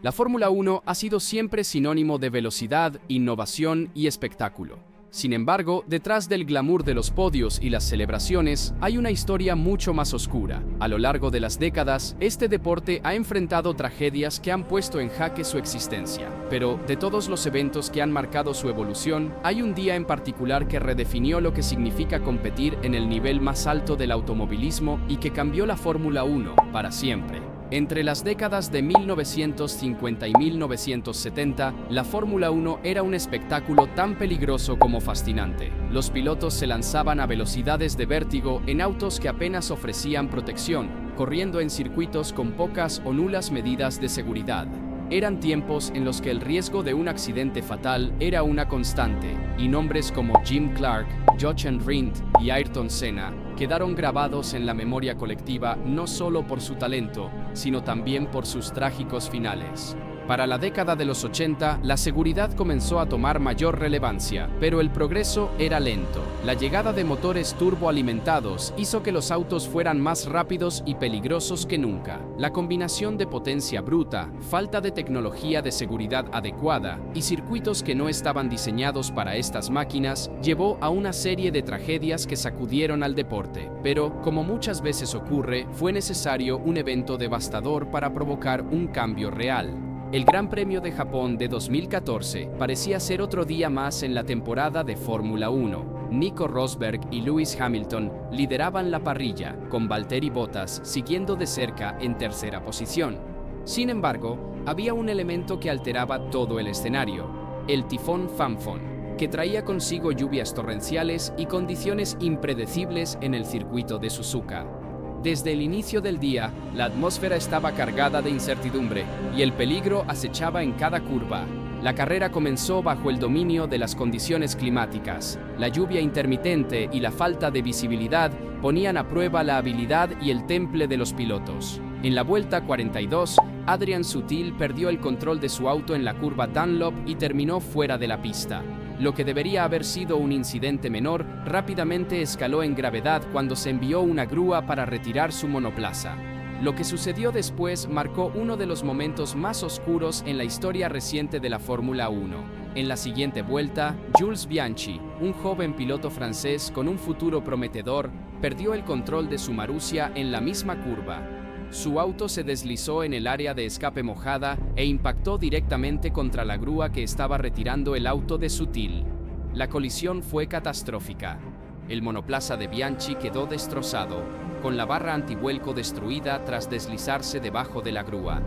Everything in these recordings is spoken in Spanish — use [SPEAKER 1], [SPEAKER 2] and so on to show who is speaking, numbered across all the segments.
[SPEAKER 1] La Fórmula 1 ha sido siempre sinónimo de velocidad, innovación y espectáculo. Sin embargo, detrás del glamour de los podios y las celebraciones, hay una historia mucho más oscura. A lo largo de las décadas, este deporte ha enfrentado tragedias que han puesto en jaque su existencia. Pero, de todos los eventos que han marcado su evolución, hay un día en particular que redefinió lo que significa competir en el nivel más alto del automovilismo y que cambió la Fórmula 1 para siempre. Entre las décadas de 1950 y 1970, la Fórmula 1 era un espectáculo tan peligroso como fascinante. Los pilotos se lanzaban a velocidades de vértigo en autos que apenas ofrecían protección, corriendo en circuitos con pocas o nulas medidas de seguridad. Eran tiempos en los que el riesgo de un accidente fatal era una constante, y nombres como Jim Clark, Jochen Rindt y Ayrton Senna quedaron grabados en la memoria colectiva no solo por su talento, sino también por sus trágicos finales. Para la década de los 80, la seguridad comenzó a tomar mayor relevancia, pero el progreso era lento. La llegada de motores turboalimentados hizo que los autos fueran más rápidos y peligrosos que nunca. La combinación de potencia bruta, falta de tecnología de seguridad adecuada y circuitos que no estaban diseñados para estas máquinas llevó a una serie de tragedias que sacudieron al deporte. Pero, como muchas veces ocurre, fue necesario un evento devastador para provocar un cambio real. El Gran Premio de Japón de 2014 parecía ser otro día más en la temporada de Fórmula 1. Nico Rosberg y Lewis Hamilton lideraban la parrilla, con Valtteri Bottas siguiendo de cerca en tercera posición. Sin embargo, había un elemento que alteraba todo el escenario: el tifón Phanfon, que traía consigo lluvias torrenciales y condiciones impredecibles en el circuito de Suzuka. Desde el inicio del día, la atmósfera estaba cargada de incertidumbre y el peligro acechaba en cada curva. La carrera comenzó bajo el dominio de las condiciones climáticas. La lluvia intermitente y la falta de visibilidad ponían a prueba la habilidad y el temple de los pilotos. En la vuelta 42, Adrian Sutil perdió el control de su auto en la curva Dunlop y terminó fuera de la pista. Lo que debería haber sido un incidente menor, rápidamente escaló en gravedad cuando se envió una grúa para retirar su monoplaza. Lo que sucedió después marcó uno de los momentos más oscuros en la historia reciente de la Fórmula 1. En la siguiente vuelta, Jules Bianchi, un joven piloto francés con un futuro prometedor, perdió el control de su Marussia en la misma curva. Su auto se deslizó en el área de escape mojada e impactó directamente contra la grúa que estaba retirando el auto de Sutil. La colisión fue catastrófica. El monoplaza de Bianchi quedó destrozado, con la barra antivuelco destruida tras deslizarse debajo de la grúa.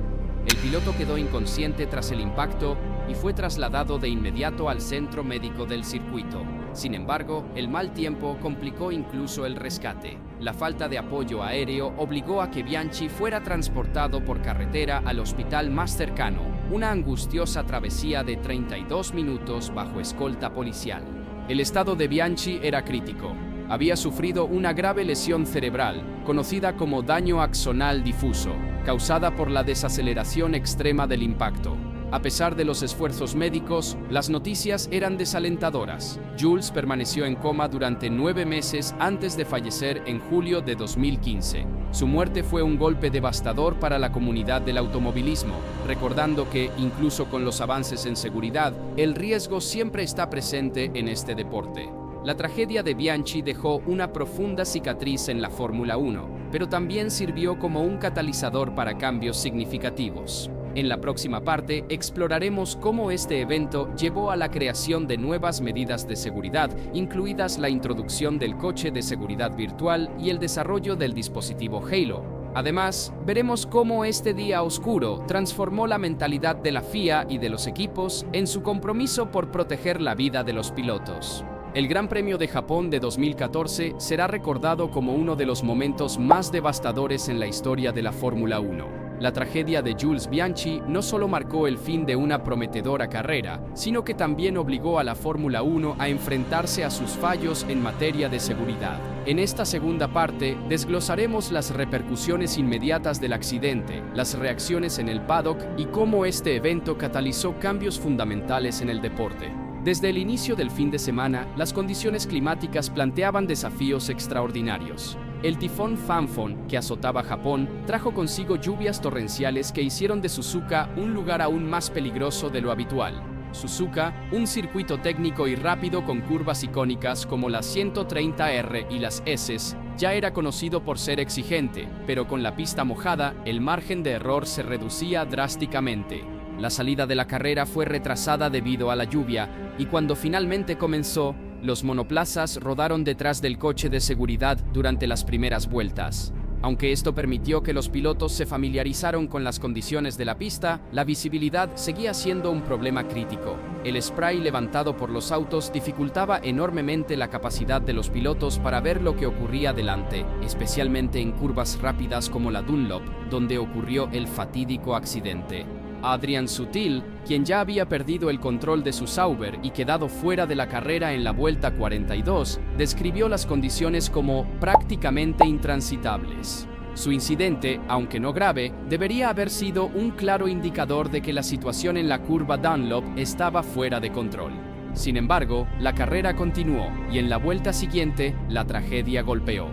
[SPEAKER 1] El piloto quedó inconsciente tras el impacto y fue trasladado de inmediato al centro médico del circuito. Sin embargo, el mal tiempo complicó incluso el rescate. La falta de apoyo aéreo obligó a que Bianchi fuera transportado por carretera al hospital más cercano, una angustiosa travesía de 32 minutos bajo escolta policial. El estado de Bianchi era crítico. Había sufrido una grave lesión cerebral, conocida como daño axonal difuso, causada por la desaceleración extrema del impacto. A pesar de los esfuerzos médicos, las noticias eran desalentadoras. Jules permaneció en coma durante 9 meses antes de fallecer en julio de 2015. Su muerte fue un golpe devastador para la comunidad del automovilismo, recordando que, incluso con los avances en seguridad, el riesgo siempre está presente en este deporte. La tragedia de Bianchi dejó una profunda cicatriz en la Fórmula 1, pero también sirvió como un catalizador para cambios significativos. En la próxima parte exploraremos cómo este evento llevó a la creación de nuevas medidas de seguridad, incluidas la introducción del coche de seguridad virtual y el desarrollo del dispositivo Halo. Además, veremos cómo este día oscuro transformó la mentalidad de la FIA y de los equipos en su compromiso por proteger la vida de los pilotos. El Gran Premio de Japón de 2014 será recordado como uno de los momentos más devastadores en la historia de la Fórmula 1. La tragedia de Jules Bianchi no solo marcó el fin de una prometedora carrera, sino que también obligó a la Fórmula 1 a enfrentarse a sus fallos en materia de seguridad. En esta segunda parte, desglosaremos las repercusiones inmediatas del accidente, las reacciones en el paddock y cómo este evento catalizó cambios fundamentales en el deporte. Desde el inicio del fin de semana, las condiciones climáticas planteaban desafíos extraordinarios. El tifón Phanphon, que azotaba Japón, trajo consigo lluvias torrenciales que hicieron de Suzuka un lugar aún más peligroso de lo habitual. Suzuka, un circuito técnico y rápido con curvas icónicas como las 130R y las S, ya era conocido por ser exigente, pero con la pista mojada, el margen de error se reducía drásticamente. La salida de la carrera fue retrasada debido a la lluvia, y cuando finalmente comenzó, los monoplazas rodaron detrás del coche de seguridad durante las primeras vueltas. Aunque esto permitió que los pilotos se familiarizaran con las condiciones de la pista, la visibilidad seguía siendo un problema crítico. El spray levantado por los autos dificultaba enormemente la capacidad de los pilotos para ver lo que ocurría delante, especialmente en curvas rápidas como la Dunlop, donde ocurrió el fatídico accidente. Adrian Sutil, quien ya había perdido el control de su Sauber y quedado fuera de la carrera en la vuelta 42, describió las condiciones como prácticamente intransitables. Su incidente, aunque no grave, debería haber sido un claro indicador de que la situación en la curva Dunlop estaba fuera de control. Sin embargo, la carrera continuó y en la vuelta siguiente, la tragedia golpeó.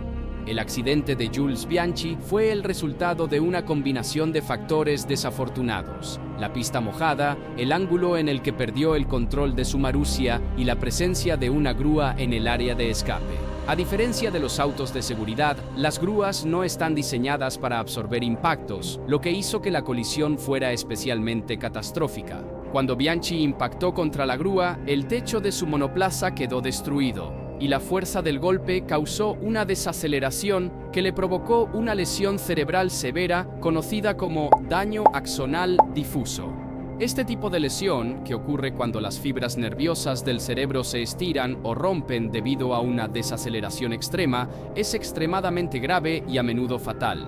[SPEAKER 1] El accidente de Jules Bianchi fue el resultado de una combinación de factores desafortunados: la pista mojada, el ángulo en el que perdió el control de su Marussia y la presencia de una grúa en el área de escape. A diferencia de los autos de seguridad, las grúas no están diseñadas para absorber impactos, lo que hizo que la colisión fuera especialmente catastrófica. Cuando Bianchi impactó contra la grúa, el techo de su monoplaza quedó destruido, y la fuerza del golpe causó una desaceleración que le provocó una lesión cerebral severa conocida como daño axonal difuso. Este tipo de lesión, que ocurre cuando las fibras nerviosas del cerebro se estiran o rompen debido a una desaceleración extrema, es extremadamente grave y a menudo fatal.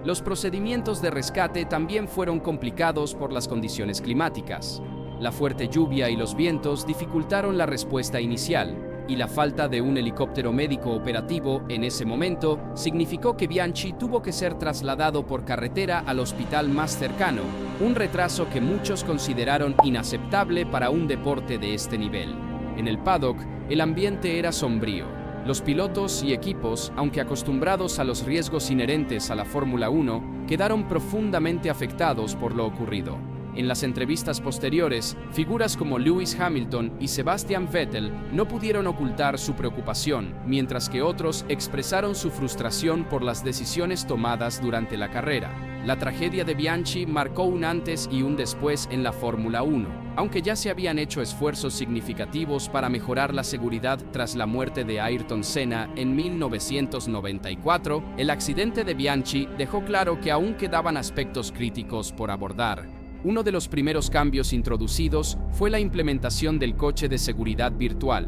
[SPEAKER 1] Los procedimientos de rescate también fueron complicados por las condiciones climáticas. La fuerte lluvia y los vientos dificultaron la respuesta inicial, y la falta de un helicóptero médico operativo en ese momento significó que Bianchi tuvo que ser trasladado por carretera al hospital más cercano, un retraso que muchos consideraron inaceptable para un deporte de este nivel. En el paddock, el ambiente era sombrío. Los pilotos y equipos, aunque acostumbrados a los riesgos inherentes a la Fórmula 1, quedaron profundamente afectados por lo ocurrido. En las entrevistas posteriores, figuras como Lewis Hamilton y Sebastian Vettel no pudieron ocultar su preocupación, mientras que otros expresaron su frustración por las decisiones tomadas durante la carrera. La tragedia de Bianchi marcó un antes y un después en la Fórmula 1, aunque ya se habían hecho esfuerzos significativos para mejorar la seguridad tras la muerte de Ayrton Senna en 1994. El accidente de Bianchi dejó claro que aún quedaban aspectos críticos por abordar. Uno de los primeros cambios introducidos fue la implementación del coche de seguridad virtual,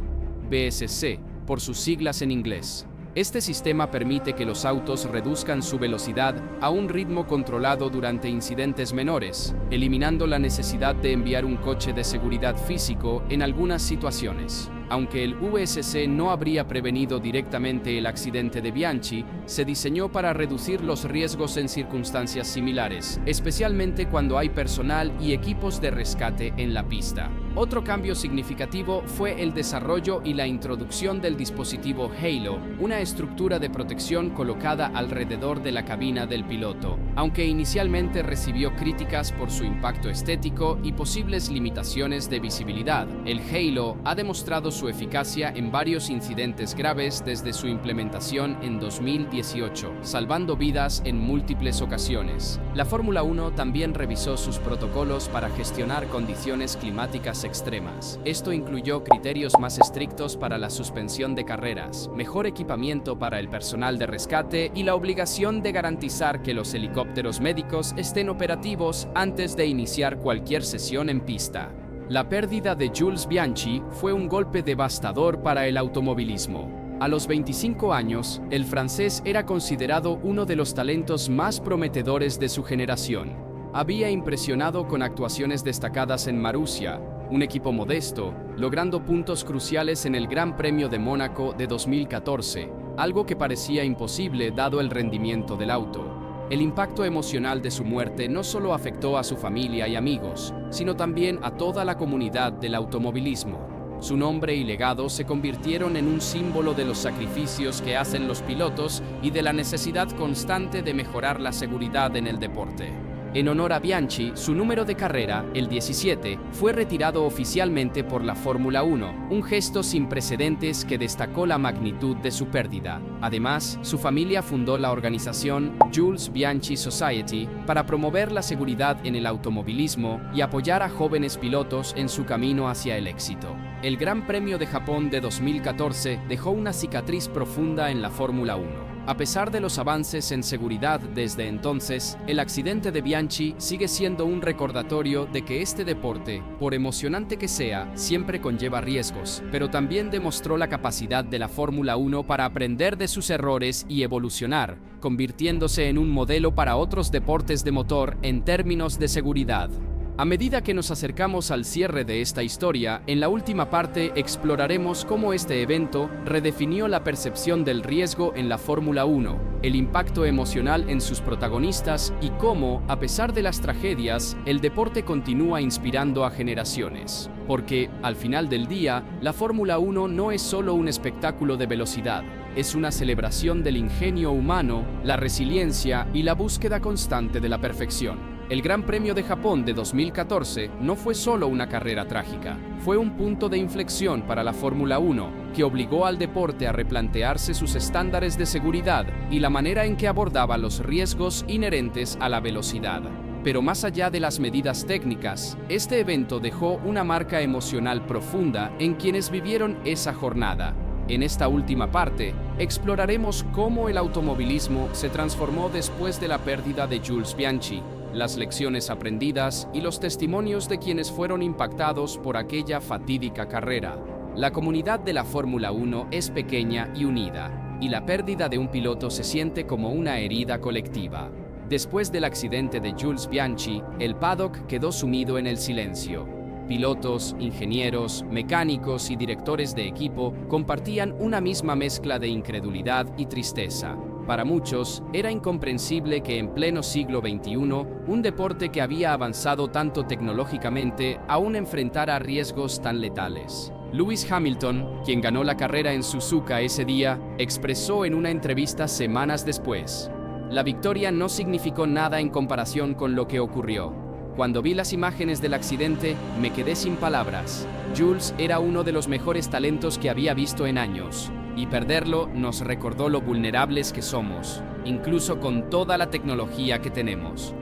[SPEAKER 1] BSC, por sus siglas en inglés. Este sistema permite que los autos reduzcan su velocidad a un ritmo controlado durante incidentes menores, eliminando la necesidad de enviar un coche de seguridad físico en algunas situaciones. Aunque el USC no habría prevenido directamente el accidente de Bianchi, se diseñó para reducir los riesgos en circunstancias similares, especialmente cuando hay personal y equipos de rescate en la pista. Otro cambio significativo fue el desarrollo y la introducción del dispositivo Halo, una estructura de protección colocada alrededor de la cabina del piloto. Aunque inicialmente recibió críticas por su impacto estético y posibles limitaciones de visibilidad, el Halo ha demostrado su eficacia en varios incidentes graves desde su implementación en 2018, salvando vidas en múltiples ocasiones. La Fórmula 1 también revisó sus protocolos para gestionar condiciones climáticas extremas. Esto incluyó criterios más estrictos para la suspensión de carreras, mejor equipamiento para el personal de rescate y la obligación de garantizar que los helicópteros médicos estén operativos antes de iniciar cualquier sesión en pista. La pérdida de Jules Bianchi fue un golpe devastador para el automovilismo. A los 25 años, el francés era considerado uno de los talentos más prometedores de su generación. Había impresionado con actuaciones destacadas en Marussia, un equipo modesto, logrando puntos cruciales en el Gran Premio de Mónaco de 2014, algo que parecía imposible dado el rendimiento del auto. El impacto emocional de su muerte no solo afectó a su familia y amigos, sino también a toda la comunidad del automovilismo. Su nombre y legado se convirtieron en un símbolo de los sacrificios que hacen los pilotos y de la necesidad constante de mejorar la seguridad en el deporte. En honor a Bianchi, su número de carrera, el 17, fue retirado oficialmente por la Fórmula 1, un gesto sin precedentes que destacó la magnitud de su pérdida. Además, su familia fundó la organización Jules Bianchi Society para promover la seguridad en el automovilismo y apoyar a jóvenes pilotos en su camino hacia el éxito. El Gran Premio de Japón de 2014 dejó una cicatriz profunda en la Fórmula 1. A pesar de los avances en seguridad desde entonces, el accidente de Bianchi sigue siendo un recordatorio de que este deporte, por emocionante que sea, siempre conlleva riesgos, pero también demostró la capacidad de la Fórmula 1 para aprender de sus errores y evolucionar, convirtiéndose en un modelo para otros deportes de motor en términos de seguridad. A medida que nos acercamos al cierre de esta historia, en la última parte exploraremos cómo este evento redefinió la percepción del riesgo en la Fórmula 1, el impacto emocional en sus protagonistas y cómo, a pesar de las tragedias, el deporte continúa inspirando a generaciones. Porque, al final del día, la Fórmula 1 no es solo un espectáculo de velocidad, es una celebración del ingenio humano, la resiliencia y la búsqueda constante de la perfección. El Gran Premio de Japón de 2014 no fue solo una carrera trágica, fue un punto de inflexión para la Fórmula 1 que obligó al deporte a replantearse sus estándares de seguridad y la manera en que abordaba los riesgos inherentes a la velocidad. Pero más allá de las medidas técnicas, este evento dejó una marca emocional profunda en quienes vivieron esa jornada. En esta última parte, exploraremos cómo el automovilismo se transformó después de la pérdida de Jules Bianchi, las lecciones aprendidas y los testimonios de quienes fueron impactados por aquella fatídica carrera. La comunidad de la Fórmula 1 es pequeña y unida, y la pérdida de un piloto se siente como una herida colectiva. Después del accidente de Jules Bianchi, el paddock quedó sumido en el silencio. Pilotos, ingenieros, mecánicos y directores de equipo compartían una misma mezcla de incredulidad y tristeza. Para muchos, era incomprensible que en pleno siglo XXI, un deporte que había avanzado tanto tecnológicamente aún enfrentara riesgos tan letales. Lewis Hamilton, quien ganó la carrera en Suzuka ese día, expresó en una entrevista semanas después: "La victoria no significó nada en comparación con lo que ocurrió. Cuando vi las imágenes del accidente, me quedé sin palabras. Jules era uno de los mejores talentos que había visto en años. Y perderlo nos recordó lo vulnerables que somos, incluso con toda la tecnología que tenemos".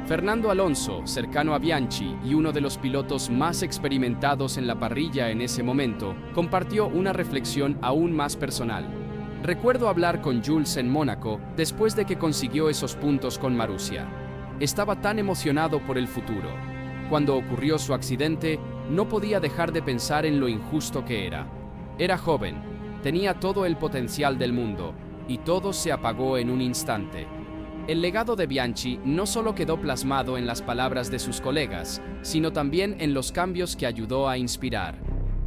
[SPEAKER 1] Fernando Alonso, cercano a Bianchi y uno de los pilotos más experimentados en la parrilla en ese momento, compartió una reflexión aún más personal. "Recuerdo hablar con Jules en Mónaco después de que consiguió esos puntos con Marussia. Estaba tan emocionado por el futuro. Cuando ocurrió su accidente, no podía dejar de pensar en lo injusto que era. Era joven, tenía todo el potencial del mundo, y todo se apagó en un instante". El legado de Bianchi no solo quedó plasmado en las palabras de sus colegas, sino también en los cambios que ayudó a inspirar.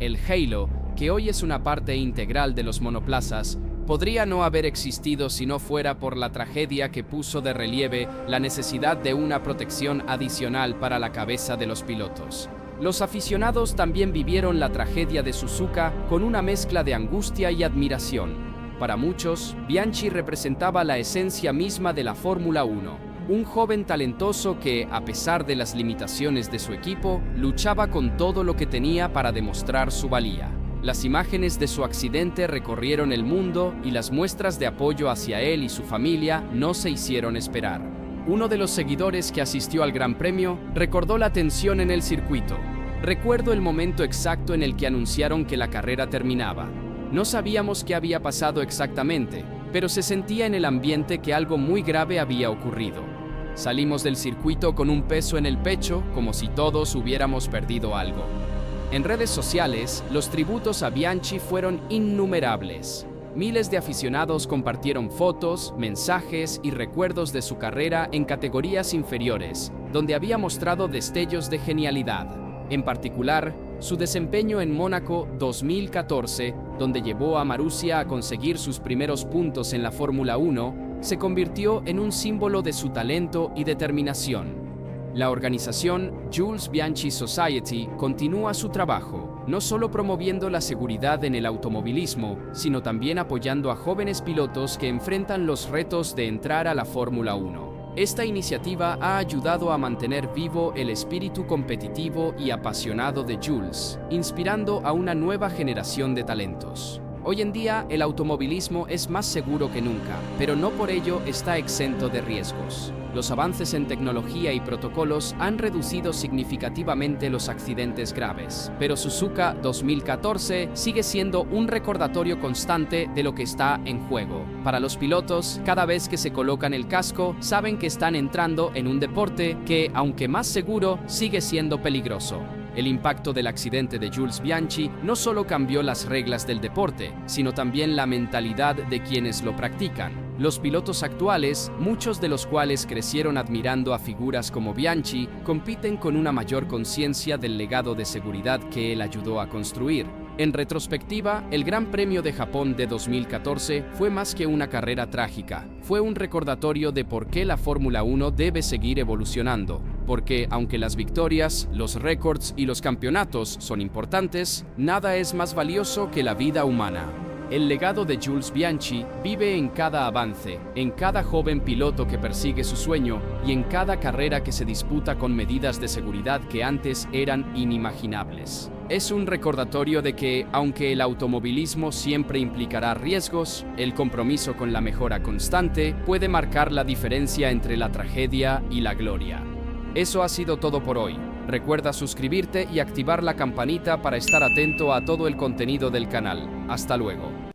[SPEAKER 1] El halo, que hoy es una parte integral de los monoplazas, podría no haber existido si no fuera por la tragedia que puso de relieve la necesidad de una protección adicional para la cabeza de los pilotos. Los aficionados también vivieron la tragedia de Suzuka con una mezcla de angustia y admiración. Para muchos, Bianchi representaba la esencia misma de la Fórmula 1, un joven talentoso que, a pesar de las limitaciones de su equipo, luchaba con todo lo que tenía para demostrar su valía. Las imágenes de su accidente recorrieron el mundo y las muestras de apoyo hacia él y su familia no se hicieron esperar. Uno de los seguidores que asistió al Gran Premio recordó la tensión en el circuito. "Recuerdo el momento exacto en el que anunciaron que la carrera terminaba. No sabíamos qué había pasado exactamente, pero se sentía en el ambiente que algo muy grave había ocurrido. Salimos del circuito con un peso en el pecho, como si todos hubiéramos perdido algo". En redes sociales, los tributos a Bianchi fueron innumerables. Miles de aficionados compartieron fotos, mensajes y recuerdos de su carrera en categorías inferiores, donde había mostrado destellos de genialidad. En particular, su desempeño en Mónaco 2014, donde llevó a Marussia a conseguir sus primeros puntos en la Fórmula 1, se convirtió en un símbolo de su talento y determinación. La organización Jules Bianchi Society continúa su trabajo, no solo promoviendo la seguridad en el automovilismo, sino también apoyando a jóvenes pilotos que enfrentan los retos de entrar a la Fórmula 1. Esta iniciativa ha ayudado a mantener vivo el espíritu competitivo y apasionado de Jules, inspirando a una nueva generación de talentos. Hoy en día, el automovilismo es más seguro que nunca, pero no por ello está exento de riesgos. Los avances en tecnología y protocolos han reducido significativamente los accidentes graves, pero Suzuka 2014 sigue siendo un recordatorio constante de lo que está en juego. Para los pilotos, cada vez que se colocan el casco, saben que están entrando en un deporte que, aunque más seguro, sigue siendo peligroso. El impacto del accidente de Jules Bianchi no solo cambió las reglas del deporte, sino también la mentalidad de quienes lo practican. Los pilotos actuales, muchos de los cuales crecieron admirando a figuras como Bianchi, compiten con una mayor conciencia del legado de seguridad que él ayudó a construir. En retrospectiva, el Gran Premio de Japón de 2014 fue más que una carrera trágica. Fue un recordatorio de por qué la Fórmula 1 debe seguir evolucionando. Porque, aunque las victorias, los récords y los campeonatos son importantes, nada es más valioso que la vida humana. El legado de Jules Bianchi vive en cada avance, en cada joven piloto que persigue su sueño y en cada carrera que se disputa con medidas de seguridad que antes eran inimaginables. Es un recordatorio de que, aunque el automovilismo siempre implicará riesgos, el compromiso con la mejora constante puede marcar la diferencia entre la tragedia y la gloria. Eso ha sido todo por hoy. Recuerda suscribirte y activar la campanita para estar atento a todo el contenido del canal. Hasta luego.